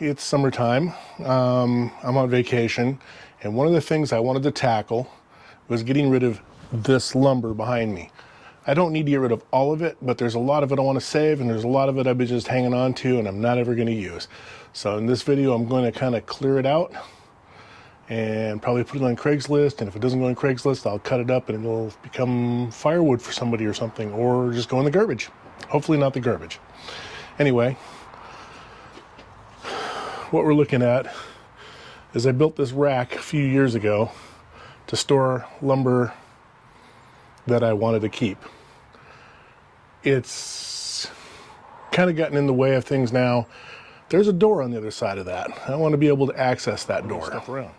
it's summertime. I'm on vacation, and one of the things I wanted to tackle was getting rid of this lumber behind me. I don't need to get rid of all of it, but there's a lot of it I want to save, and there's a lot of it I've been just hanging on to and I'm not ever going to use. So in this video, I'm going to kind of clear it out and probably put it on Craigslist, and if it doesn't go on Craigslist, I'll cut it up and it'll become firewood for somebody or something, or just go in the garbage. Hopefully not the garbage. Anyway, what we're looking at is I built this rack a few years ago to store lumber that I wanted to keep. It's kind of gotten in the way of things now. There's a door on the other side of that. I want to be able to access that door. Step around.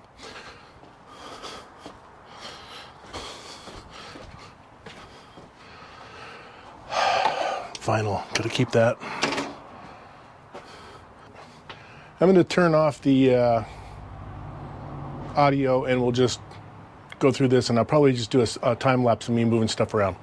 Vinyl, gotta keep that. I'm going to turn off the audio and we'll just go through this, and I'll probably just do a time lapse of me moving stuff around.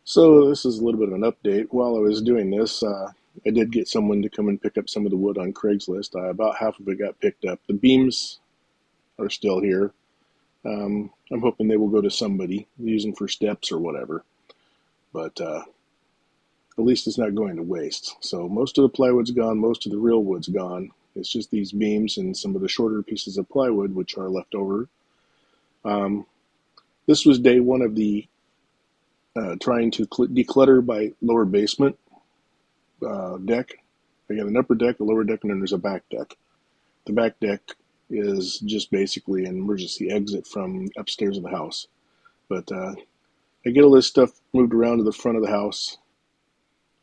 So this is a little bit of an update. While I was doing this, I did get someone to come and pick up some of the wood on Craigslist. About half of it got picked up. The beams are still here. I'm hoping they will go to somebody, use them for steps or whatever. But at least it's not going to waste. So most of the plywood's gone, most of the real wood's gone. It's just these beams and some of the shorter pieces of plywood which are left over. This was day one of the trying to declutter by lower basement deck. I got an upper deck, a lower deck, and then there's a back deck. The back deck is just basically an emergency exit from upstairs of the house. But I get all this stuff moved around to the front of the house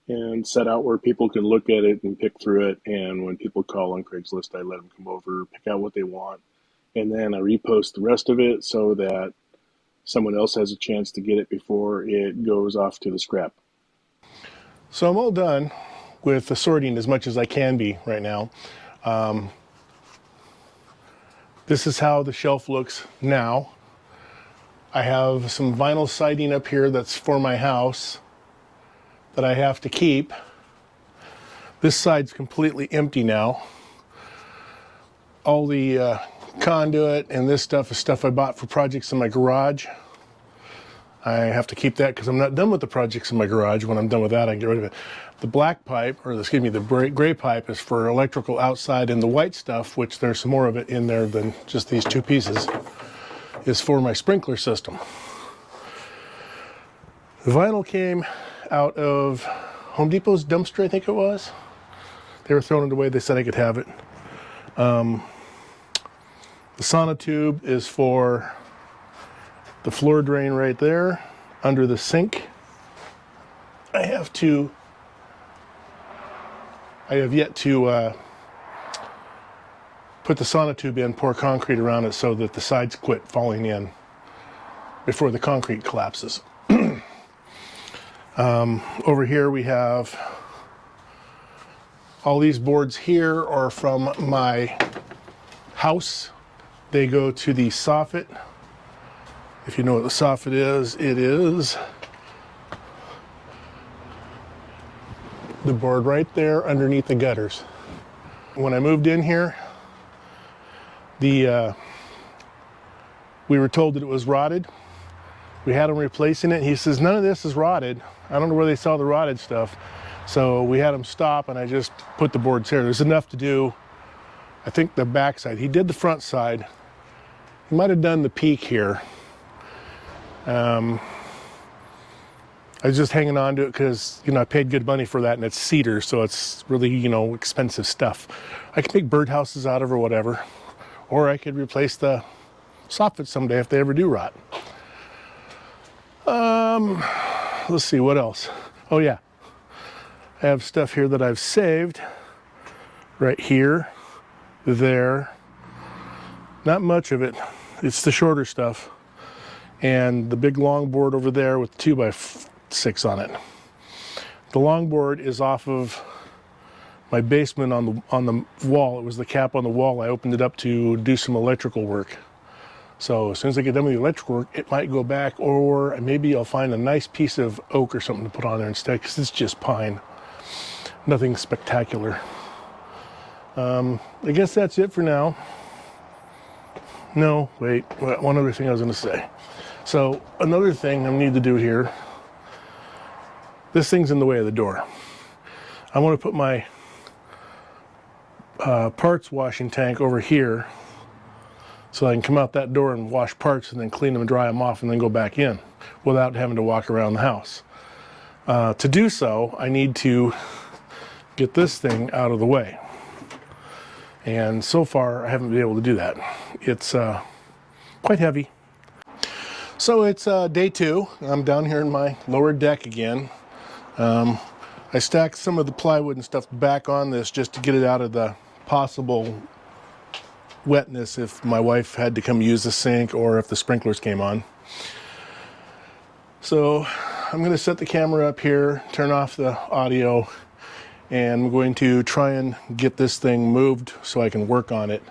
and set out where people can look at it and pick through it. And when people call on Craigslist, I let them come over, pick out what they want, and then I repost the rest of it so that someone else has a chance to get it before it goes off to the scrap. So I'm all done with the sorting as much as I can be right now. This is how the shelf looks now. I have some vinyl siding up here that's for my house that I have to keep. This side's completely empty now. All the conduit and this stuff is stuff I bought for projects in my garage. I have to keep that because I'm not done with the projects in my garage. When I'm done with that, I can get rid of it. The black pipe, or excuse me, the gray pipe is for electrical outside, and the white stuff, which there's some more of it in there than just these two pieces, is for my sprinkler system. The vinyl came out of Home Depot's dumpster, I think it was. They were throwing it away. They said I could have it. The sonotube is for the floor drain right there under the sink. I have yet to put the sonotube in, pour concrete around it so that the sides quit falling in before the concrete collapses. Over here we have all these boards here are from my house. They go to the soffit. If you know what the soffit is, it is the board right there underneath the gutters. When I moved in here, we were told that it was rotted. We had him replacing it. He says, none of this is rotted. I don't know where they sell the rotted stuff. So we had him stop, and I just put the boards here. There's enough to do, I think, the back side. He did the front side. He might have done the peak here. I was just hanging on to it because, I paid good money for that, and it's cedar, so it's really, expensive stuff. I could make birdhouses out of or whatever, or I could replace the soffit someday if they ever do rot. Let's see, what else? Oh yeah, I have stuff here that I've saved right here, there. Not much of it. It's the shorter stuff. And the big long board over there with 2x6 on it. The long board is off of my basement on the wall. It was the cap on the wall. I opened it up to do some electrical work. So as soon as I get done with the electrical work, it might go back, or maybe I'll find a nice piece of oak or something to put on there instead, because it's just pine. Nothing spectacular. I guess that's it for now. No, wait, one other thing I was going to say. So another thing I need to do here, this thing's in the way of the door. I want to put my parts washing tank over here so I can come out that door and wash parts and then clean them and dry them off and then go back in without having to walk around the house. To do so, I need to get this thing out of the way. And so far, I haven't been able to do that. It's quite heavy. So it's day 2. I'm down here in my lower deck again. I stacked some of the plywood and stuff back on this just to get it out of the possible wetness if my wife had to come use the sink or if the sprinklers came on. So I'm going to set the camera up here, turn off the audio, and I'm going to try and get this thing moved so I can work on it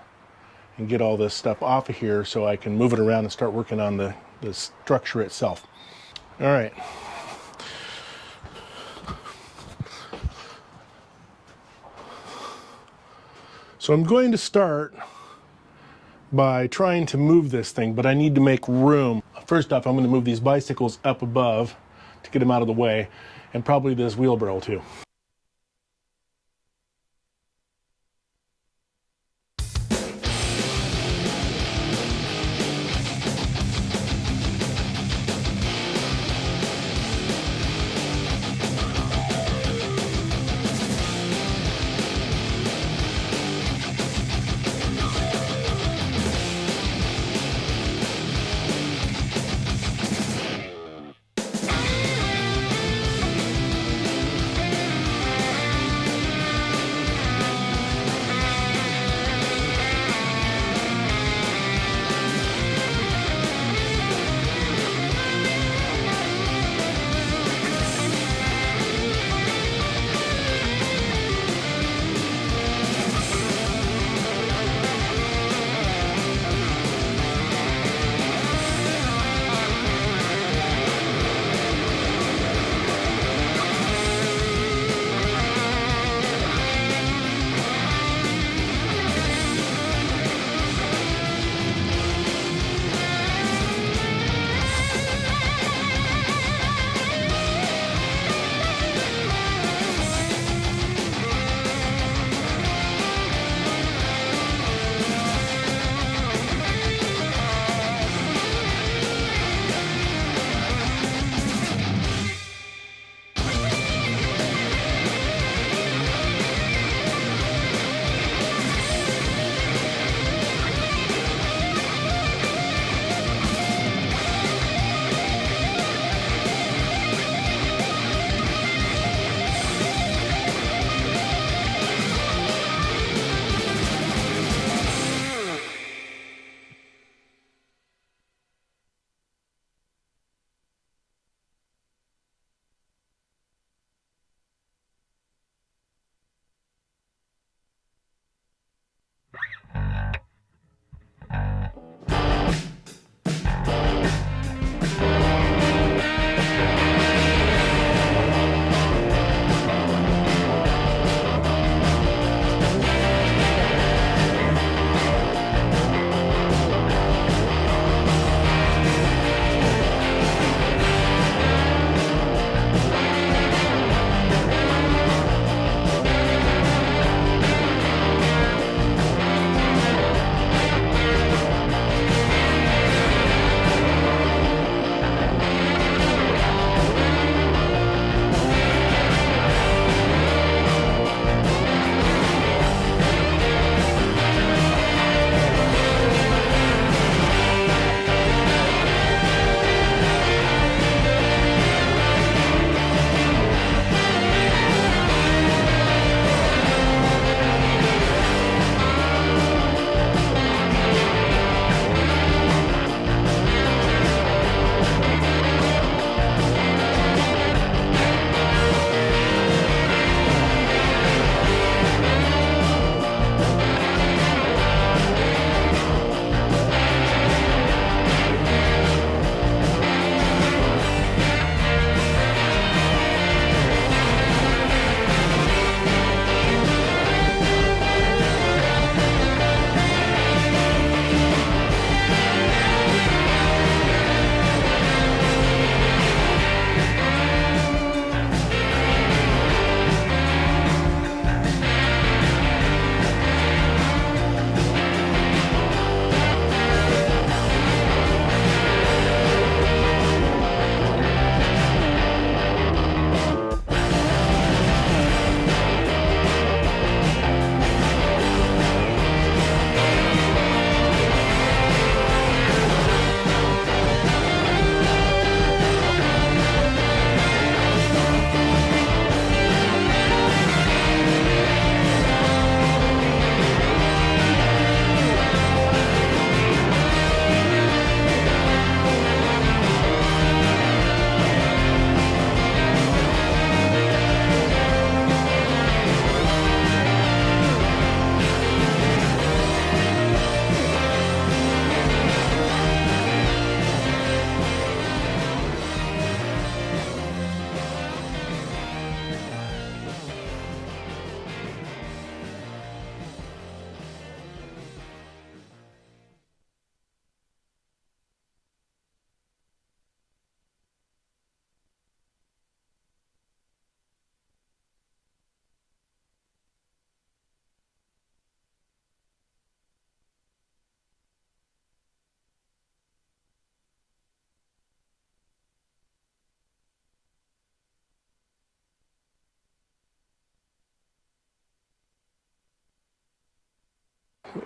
and get all this stuff off of here so I can move it around and start working on the structure itself. All right. So I'm going to start by trying to move this thing, but I need to make room. First off, I'm going to move these bicycles up above to get them out of the way, and probably this wheelbarrow too.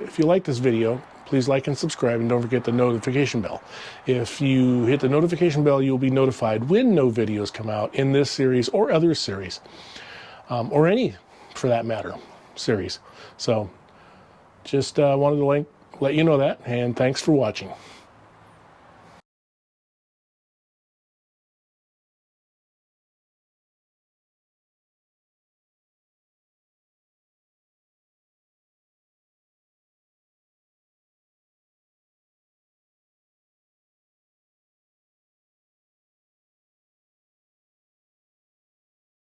if you like this video, please like and subscribe, and don't forget the notification bell. If you hit the notification bell, you'll be notified when no videos come out in this series or other series, or any, for that matter, series. So just wanted to let you know that, and thanks for watching.